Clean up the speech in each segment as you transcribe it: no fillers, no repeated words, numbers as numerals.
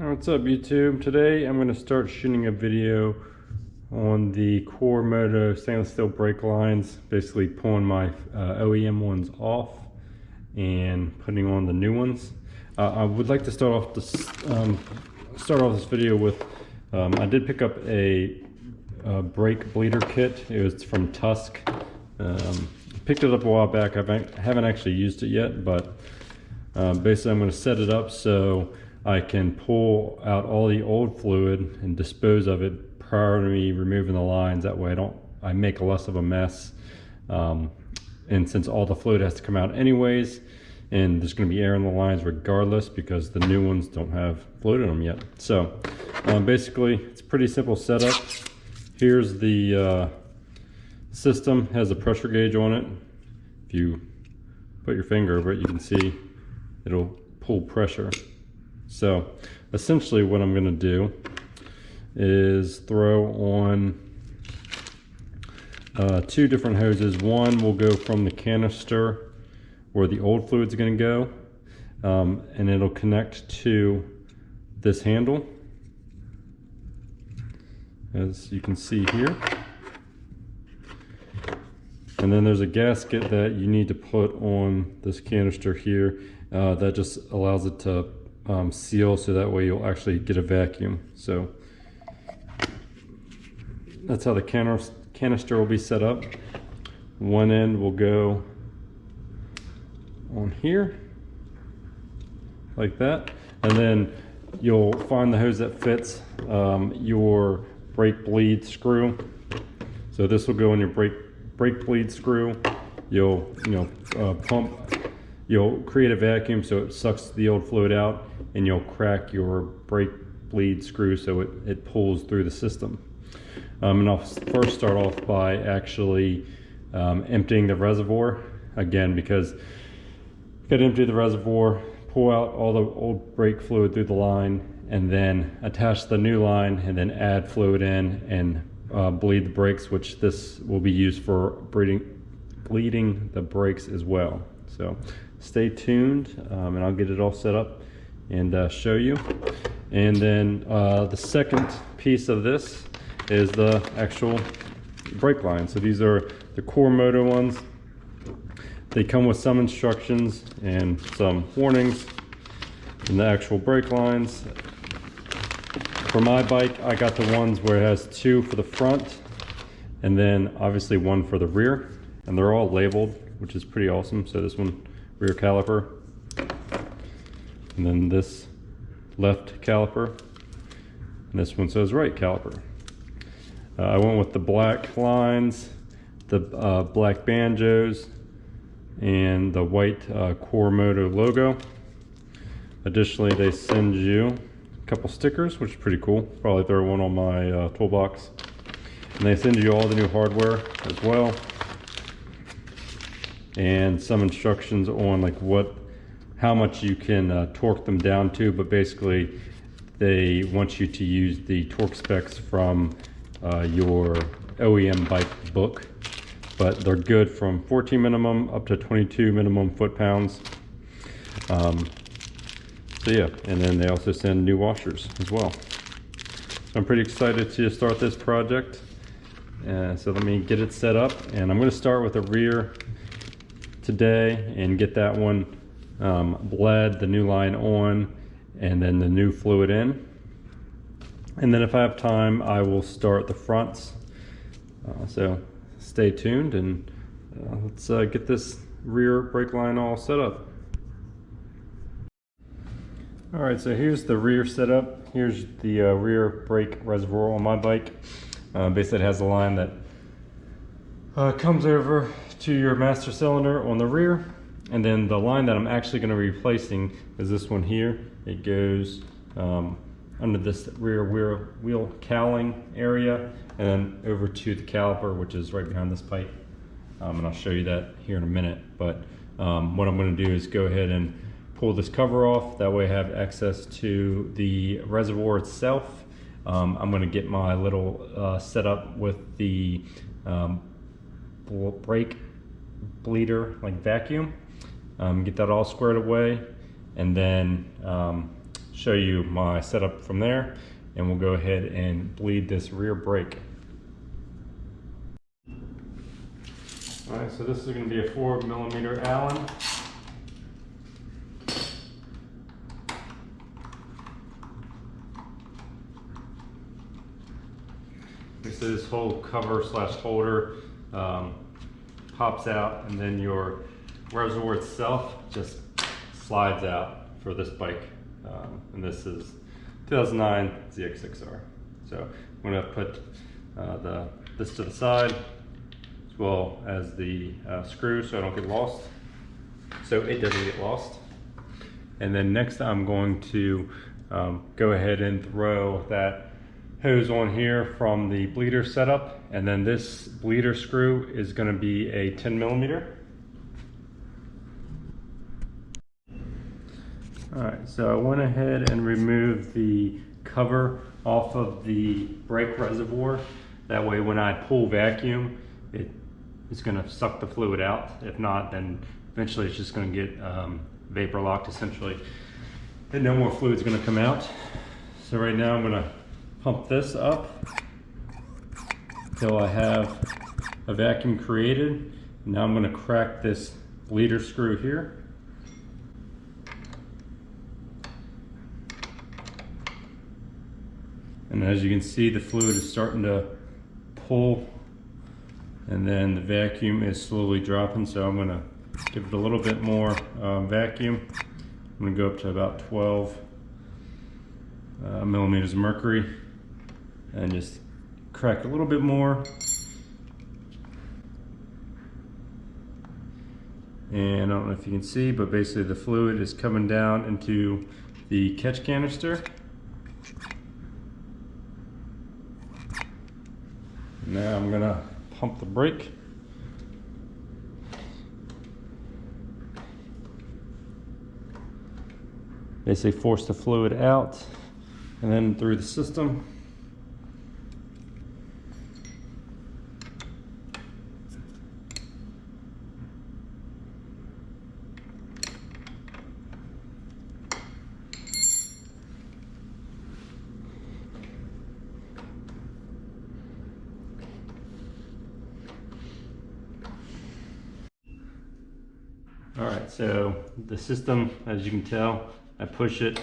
What's up YouTube? Today I'm going to start shooting a video on the Core Moto stainless steel brake lines, basically pulling my OEM ones off and putting on the new ones. I would like to start off this video with I did pick up a brake bleeder kit. It was from Tusk. Picked it up a while back. I haven't actually used it yet, but basically I'm going to set it up so I can pull out all the old fluid and dispose of it prior to me removing the lines. That way I make less of a mess. And since all the fluid has to come out anyways, and there's going to be air in the lines regardless because the new ones don't have fluid in them yet. So basically it's a pretty simple setup. Here's the system. Has a pressure gauge on it. If you put your finger over it, you can see it'll pull pressure. So essentially what I'm going to do is throw on two different hoses. One will go from the canister where the old fluid's going to go, and it'll connect to this handle, as you can see here. And then there's a gasket that you need to put on this canister here that just allows it to seal, so that way you'll actually get a vacuum. So that's how the canister will be set up. One end will go on here like that, and then you'll find the hose that fits your brake bleed screw. So this will go in your brake bleed screw. You'll you'll create a vacuum so it sucks the old fluid out, and you'll crack your brake bleed screw so it pulls through the system. And I'll first start off by actually emptying the reservoir again, because you gotta empty the reservoir, pull out all the old brake fluid through the line, and then attach the new line, and then add fluid in and bleed the brakes, which this will be used for bleeding the brakes as well. So stay tuned, and I'll get it all set up and show you. And then the second piece of this is the actual brake line. So these are the Core Moto ones. They come with some instructions and some warnings in the actual brake lines. For my bike, I got the ones where it has two for the front and then obviously one for the rear, and they're all labeled, which is pretty awesome. So this one, rear caliper, and then this left caliper, and this one says right caliper. I went with the black lines, the black banjos, and the white Core Moto logo. Additionally, they send you a couple stickers, which is pretty cool. Probably throw one on my toolbox. And they send you all the new hardware as well, and some instructions on like how much you can torque them down to. But basically they want you to use the torque specs from your OEM bike book, but they're good from 14 minimum up to 22 minimum foot-pounds. So yeah, and then they also send new washers as well. So I'm pretty excited to start this project. So let me get it set up, and I'm going to start with the rear today and get that one bled, the new line on, and then the new fluid in. And then if I have time, I will start the fronts. So stay tuned, and let's get this rear brake line all set up. All right, so here's the rear setup. Here's the rear brake reservoir on my bike. Basically it has a line that comes over to your master cylinder on the rear, and then the line that I'm actually going to be replacing is this one here. It goes under this rear wheel cowling area, and then over to the caliper, which is right behind this pipe. And I'll show you that here in a minute. But what I'm going to do is go ahead and pull this cover off. That way I have access to the reservoir itself. I'm going to get my little setup with the brake bleeder like vacuum, get that all squared away, and then show you my setup from there, and we'll go ahead and bleed this rear brake. All right, so this is going to be a 4mm Allen. So this whole cover slash holder pops out, and then your reservoir itself just slides out for this bike. And this is 2009 Zx6r. So I'm going to put this to the side, as well as the screw, so I don't get lost. So it doesn't get lost. And then next I'm going to go ahead and throw that hose on here from the bleeder setup, and then this bleeder screw is going to be a 10mm. Alright, so I went ahead and removed the cover off of the brake reservoir. That way when I pull vacuum, it is going to suck the fluid out. If not, then eventually it's just going to get vapor locked essentially, and no more fluid is going to come out. So right now I'm going to pump this up until I have a vacuum created. Now I'm going to crack this bleeder screw here. And as you can see, the fluid is starting to pull, and then the vacuum is slowly dropping. So I'm going to give it a little bit more vacuum. I'm going to go up to about 12 millimeters of mercury, and just crack a little bit more. And I don't know if you can see, but basically the fluid is coming down into the catch canister. Now I'm gonna pump the brake. Basically force the fluid out and then through the system. All right, so the system, as you can tell, I push it.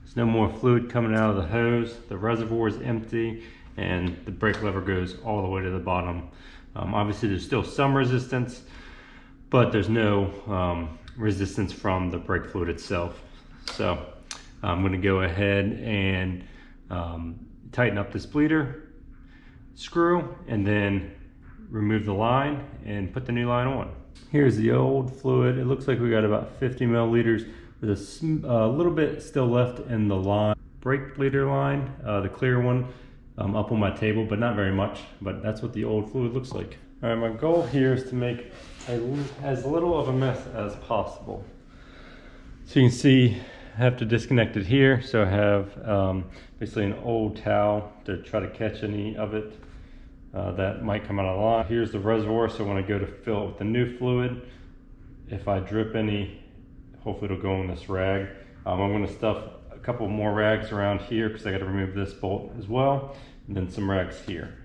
There's no more fluid coming out of the hose. The reservoir is empty, and the brake lever goes all the way to the bottom. Obviously, there's still some resistance, but there's no resistance from the brake fluid itself. So I'm going to go ahead and tighten up this bleeder screw, and then remove the line and put the new line on. Here's the old fluid. It looks like we got about 50 milliliters. There's a little bit still left in the line, brake bleeder line, the clear one, up on my table, but not very much. But that's what the old fluid looks like. All right, my goal here is to make as little of a mess as possible. So you can see I have to disconnect it here. So I have basically an old towel to try to catch any of it that might come out of line. Here's the reservoir, so when I go to fill it with the new fluid, if I drip any, hopefully it'll go in this rag. I'm going to stuff a couple more rags around here because I got to remove this bolt as well, and then some rags here.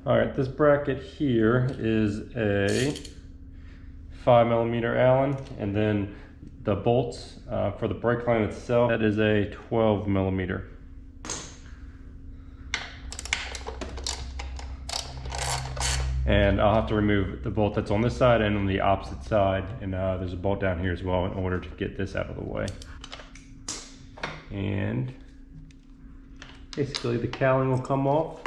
All right, this bracket here is a 5mm Allen, and then the bolts for the brake line itself, that is a 12mm. And I'll have to remove the bolt that's on this side and on the opposite side, and there's a bolt down here as well in order to get this out of the way. And basically the cowling will come off.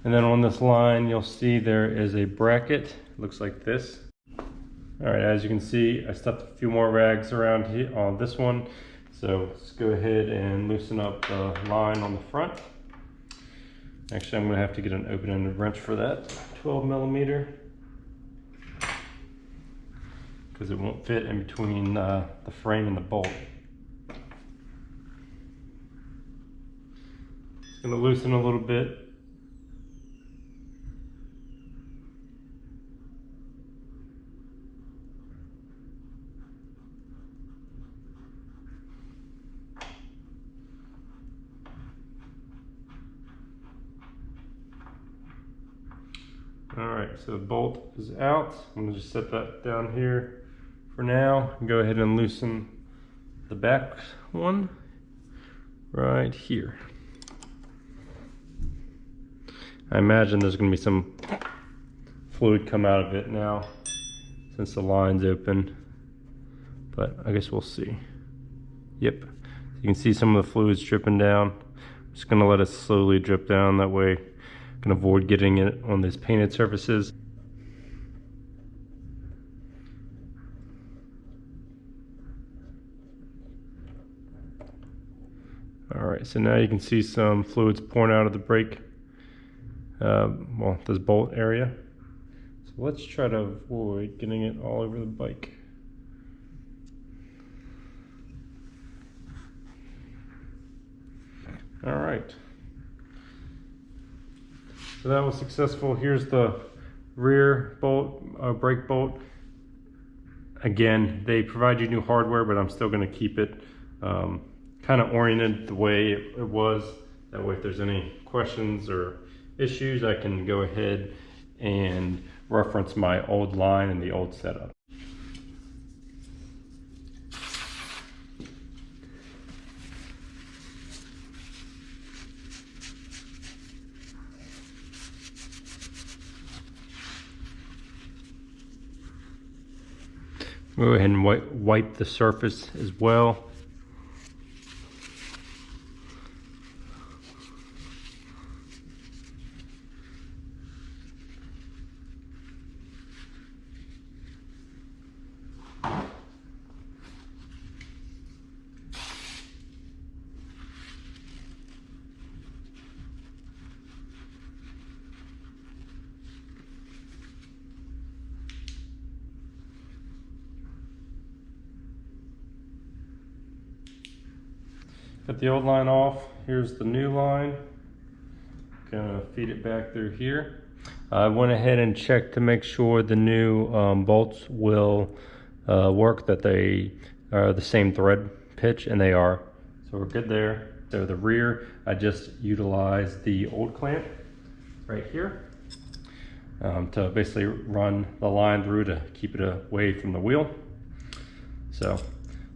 And then on this line you'll see there is a bracket, looks like this. All right, as you can see, I stuffed a few more rags around here on this one. So let's go ahead and loosen up the line on the front. Actually, I'm going to have to get an open-ended wrench for that 12mm, because it won't fit in between the frame and the bolt. It's going to loosen a little bit. so the bolt is out. I'm gonna just set that down here for now and go ahead and loosen the back one right here. I imagine there's gonna be some fluid come out of it now since the line's open, but I guess we'll see. Yep, you can see some of the fluids dripping down. I'm just gonna let it slowly drip down, that way I can avoid getting it on these painted surfaces. Alright, so now you can see some fluids pouring out of the brake, well, this bolt area. So let's try to avoid getting it all over the bike. Alright, so that was successful. Here's the rear bolt, brake bolt. Again, they provide you new hardware, but I'm still going to keep it kind of oriented the way it was. That way if there's any questions or issues, I can go ahead and reference my old line and the old setup. Go ahead and wipe the surface as well. Got the old line off. Here's the new line. Gonna feed it back through here. I went ahead and checked to make sure the new bolts will work, that they are the same thread pitch, and they are. So we're good there. So the rear, I just utilized the old clamp right here to basically run the line through to keep it away from the wheel. So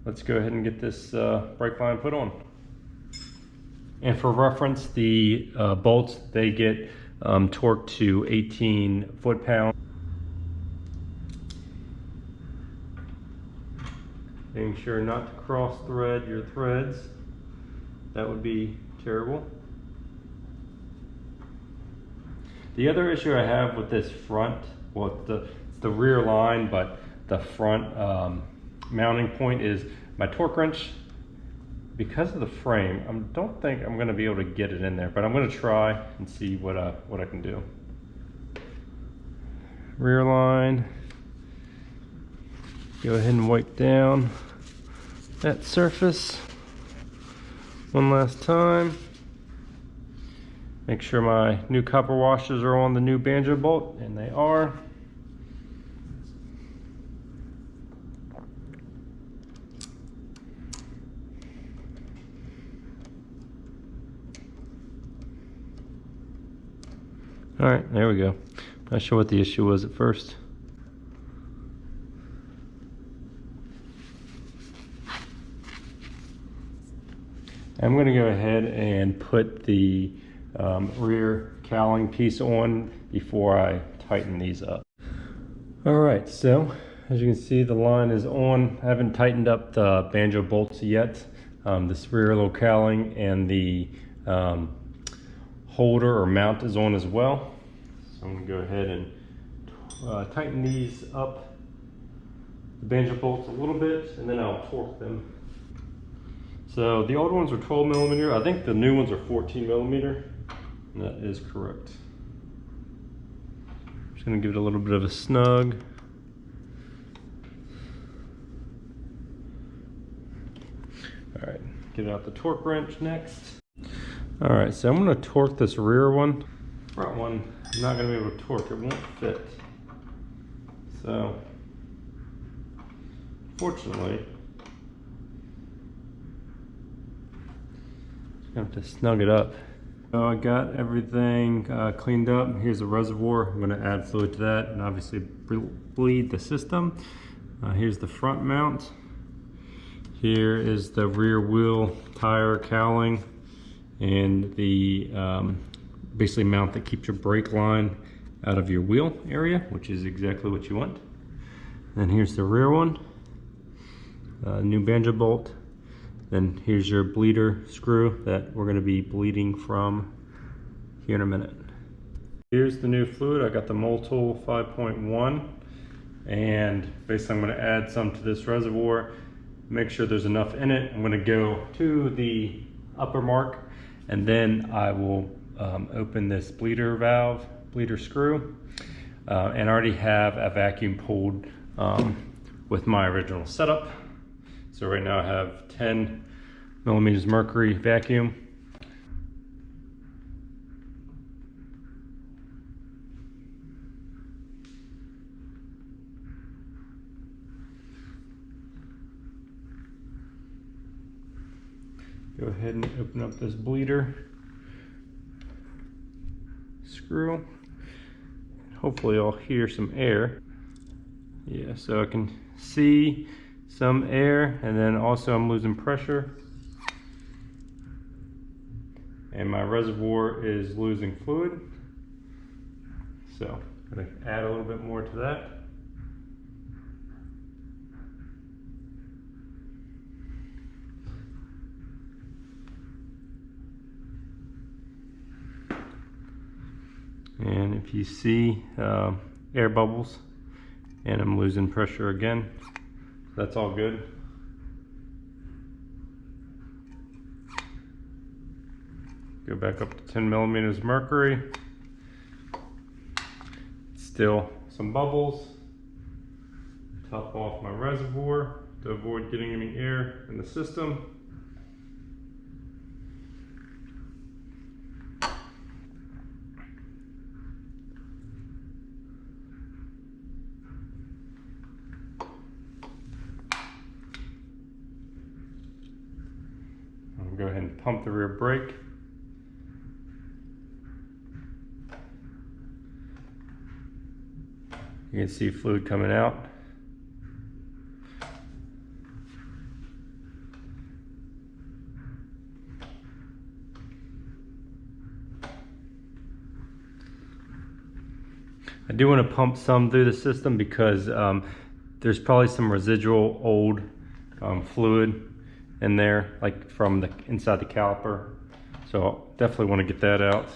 let's go ahead and get this brake line put on. And for reference, the bolts, they get torqued to 18 foot-pounds. Making sure not to cross thread your threads. That would be terrible. The other issue I have with this front, well, it's the rear line, but the front mounting point is my torque wrench. Because of the frame, I don't think I'm going to be able to get it in there, but I'm going to try and see what I can do. Rear line. Go ahead and wipe down that surface one last time. Make sure my new copper washers are on the new banjo bolt, and they are. All right, there we go. Not sure what the issue was at first. I'm going to go ahead and put the rear cowling piece on before I tighten these up. All right, so as you can see, the line is on. I haven't tightened up the banjo bolts yet. This rear little cowling and the holder or mount is on as well. So I'm going to go ahead and tighten these up, the banjo bolts a little bit, and then I'll torque them. So the old ones are 12 millimeter. I think the new ones are 14 millimeter. And that is correct. Just going to give it a little bit of a snug. All right, get out the torque wrench next. All right, so I'm going to torque this rear one. Front one, I'm not going to be able to torque, it won't fit. So, fortunately, I'm going to have to snug it up So I got everything cleaned up. Here's the reservoir. I'm going to add fluid to that and obviously bleed the system. Here's the front mount. Here is the rear wheel tire cowling and the basically mount that keeps your brake line out of your wheel area, which is exactly what you want. And here's the rear one, new banjo bolt. Then here's your bleeder screw that we're going to be bleeding from here in a minute. Here's the new fluid. I got the Motul 5.1, and basically I'm going to add some to this reservoir, make sure there's enough in it. I'm going to go to the upper mark, and then I will open this bleeder valve, bleeder screw, and I already have a vacuum pulled with my original setup. So right now I have 10 millimeters mercury vacuum. Go ahead and open up this bleeder screw. Hopefully I'll hear some air. Yeah, so I can see some air, and then also I'm losing pressure. And my reservoir is losing fluid. So I'm going to add a little bit more to that. And if you see air bubbles, and I'm losing pressure again, that's all good. Go back up to 10 millimeters mercury. Still some bubbles. Top off my reservoir to avoid getting any air in the system. I'll go ahead and pump the rear brake. You can see fluid coming out. I do want to pump some through the system because there's probably some residual old fluid in there, like from the inside the caliper. So I'll definitely want to get that out.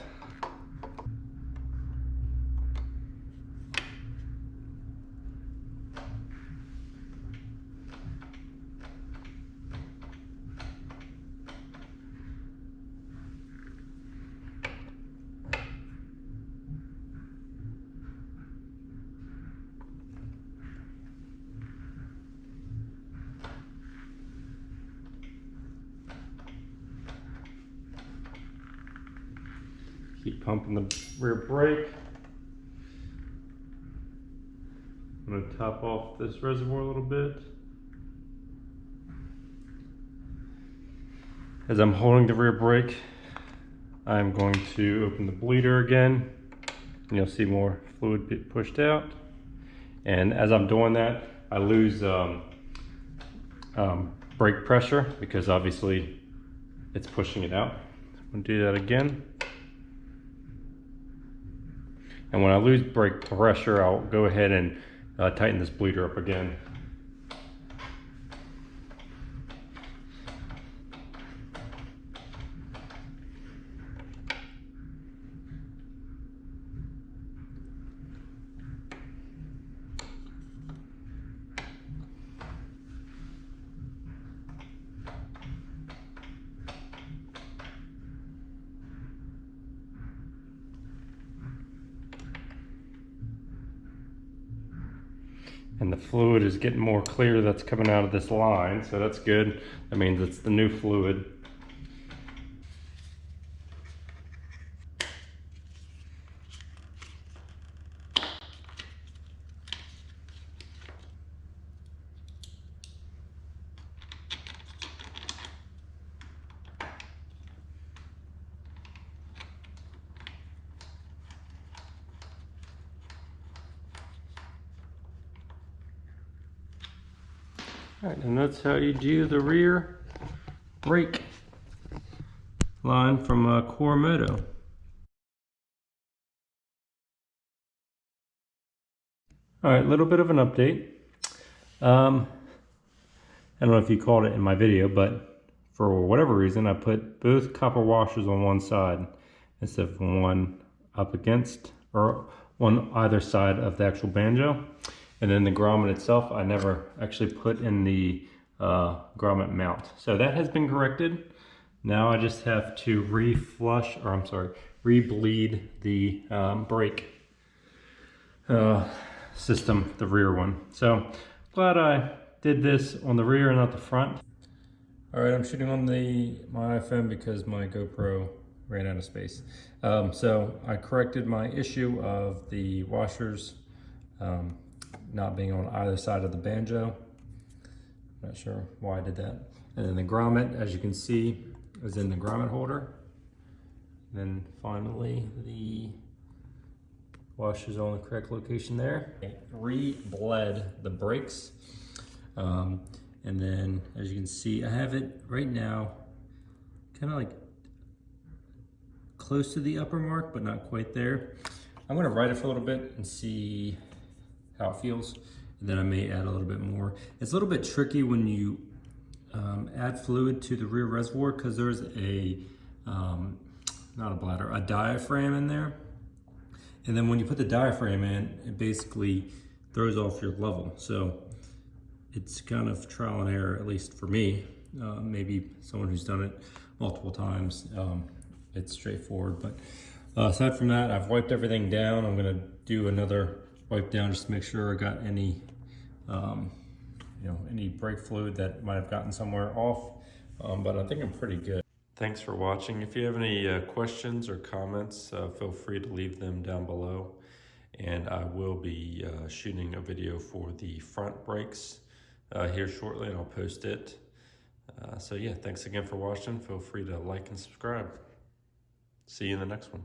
Keep pumping the rear brake. I'm going to top off this reservoir a little bit. As I'm holding the rear brake, I'm going to open the bleeder again. And you'll see more fluid get pushed out. And as I'm doing that, I lose brake pressure because obviously it's pushing it out. I'm going to do that again. And when I lose brake pressure, I'll go ahead and tighten this bleeder up again. And the fluid is getting more clear that's coming out of this line, so that's good. That means it's the new fluid. All right, and that's how you do the rear brake line from Core Moto. All right, a little bit of an update. I don't know if you caught it in my video, but for whatever reason, I put both copper washers on one side instead of one up against or on either side of the actual banjo. And then the grommet itself, I never actually put in the grommet mount. So that has been corrected. Now I just have to re-bleed the brake system, the rear one. So glad I did this on the rear and not the front. All right, I'm shooting on my iPhone because my GoPro ran out of space. So I corrected my issue of the washers not being on either side of the banjo. Not sure why I did that. And then the grommet, as you can see, is in the grommet holder. Then finally, the washers on the correct location there. I re-bled the brakes. And then, as you can see, I have it right now kind of like close to the upper mark, but not quite there. I'm gonna ride it for a little bit and see how it feels. And then I may add a little bit more. It's a little bit tricky when you add fluid to the rear reservoir because there's not a bladder, a diaphragm in there. And then when you put the diaphragm in, it basically throws off your level. So it's kind of trial and error, at least for me. Maybe someone who's done it multiple times, it's straightforward. But aside from that, I've wiped everything down. I'm gonna do another wipe down just to make sure I got any, any brake fluid that might have gotten somewhere off. But I think I'm pretty good. Thanks for watching. If you have any questions or comments, feel free to leave them down below. And I will be shooting a video for the front brakes here shortly, and I'll post it. So yeah, thanks again for watching. Feel free to like and subscribe. See you in the next one.